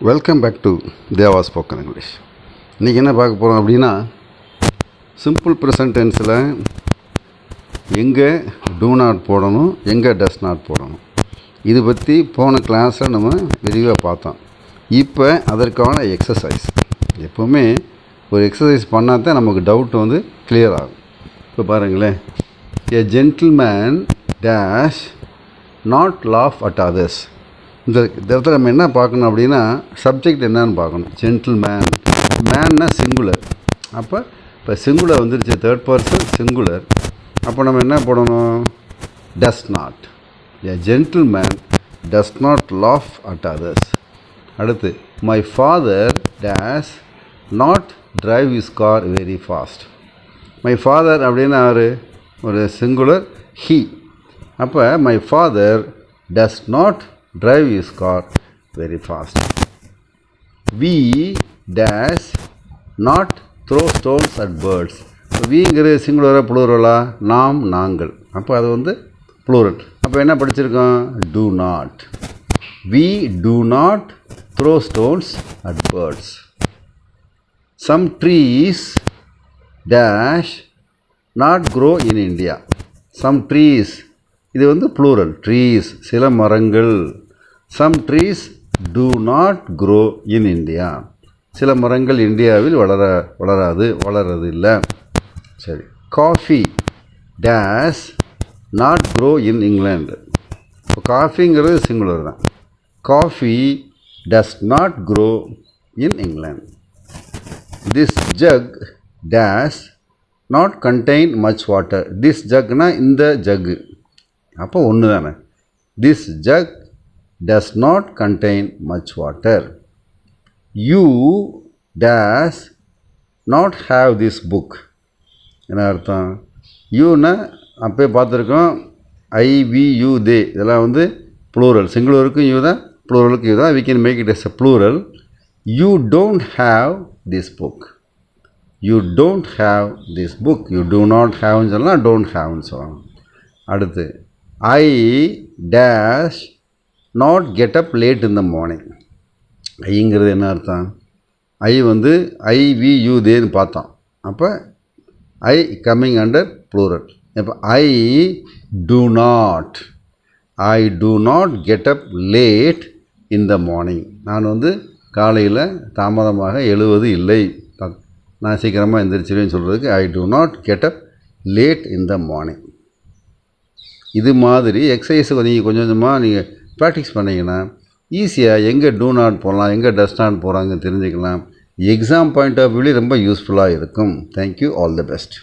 Welcome back to Deva spoken English. இன்றைக்கி என்ன பார்க்க போகிறோம் அப்படின்னா, சிம்பிள் ப்ரெசன்ட் டென்ஸில் எங்கே டூ நாட் போடணும், எங்கே டஸ் நாட் போடணும், இது பற்றி போன கிளாஸில் நம்ம விரிவாக பார்த்தோம். இப்போ அதற்கான எக்ஸசைஸ். எப்போவுமே ஒரு எக்ஸசைஸ் பண்ணால் தான் நமக்கு டவுட் வந்து கிளியர் ஆகும். இப்போ பாருங்களேன், a gentleman dash not laugh at others. இந்த இடத்துல நம்ம என்ன பார்க்கணும் அப்படின்னா, சப்ஜெக்ட் என்னன்னு பார்க்கணும். ஜென்டில்மேன், மேன்னா சிங்குலர். இப்போ சிங்குலர் வந்துருச்சு, தேர்ட் பர்சன் சிங்குலர். அப்போ நம்ம என்ன போடணும்? Does not. A gentleman does not laugh at others. அடுத்து, my father dash not drive his car very fast. My father அப்படின்னா ஒரு சிங்குலர் ஹீ. அப்போ my father does not drive his car very fast. We dash not throw stones at birds. வீங்கிற சிங்குலராக ப்ளூரலா? நாம், நாங்கள். அப்போ அது வந்து plural. அப்போ என்ன படிச்சிருக்கோம்? do not. We do not throw stones at birds. Some trees dash not grow in India. Some trees, இது வந்து ப்ளூரல். ட்ரீஸ், சில மரங்கள். Some trees do not grow in India. சில மரங்கள் இந்தியாவில் வளரது இல்லை. சரி. Coffee dash not grow in England. இப்போ காஃபிங்கிறது சிங்குலர் தான். Coffee does not grow in England. This jug dash not contain much water. This ஜக்னா இந்த ஜக்கு. அப்போ ஒன்று தானே. This jug does not contain much water. You dash not have this book. என்ன அர்த்தம்? யூனா அப்போ பார்த்துருக்கோம். ஐ, வி, யூ, தே, இதெல்லாம் வந்து ப்ளூரல். சிங்குலருக்கும் யூ தான், ப்ளூரலுக்கும் யூ தான். we can make it as a plural. You don't have this book. You don't have this book. You do not have சொல்லலாம், don't have சொல்லலாம். அடுத்து, I dash not get up late in the morning. ஐங்கிறது என்ன அர்த்தம்? ஐ வந்து ஐ, we, you, தேன்னு பார்த்தோம். அப்போ ஐ coming under plural. இப்போ I do not get up late in the morning. நான் வந்து காலையில் தாமதமாக எழுவது இல்லை, நான் சீக்கிரமாக எந்திரிச்சிருவேன்னு சொல்கிறதுக்கு I do not get up late in the morning. இது மாதிரி எக்ஸசைஸுக்கு நீங்கள் கொஞ்சம் கொஞ்சமாக நீங்கள் ப்ராக்டிஸ் பண்ணிங்கன்னா ஈஸியாக எங்கே டூ நாட் போடலாம், எங்கே டஸ் நாட் போகிறாங்கன்னு தெரிஞ்சுக்கலாம். எக்ஸாம் பாயிண்ட் ஆஃப் வியூலேயும் ரொம்ப யூஸ்ஃபுல்லாக இருக்கும். தேங்க்யூ. All the best.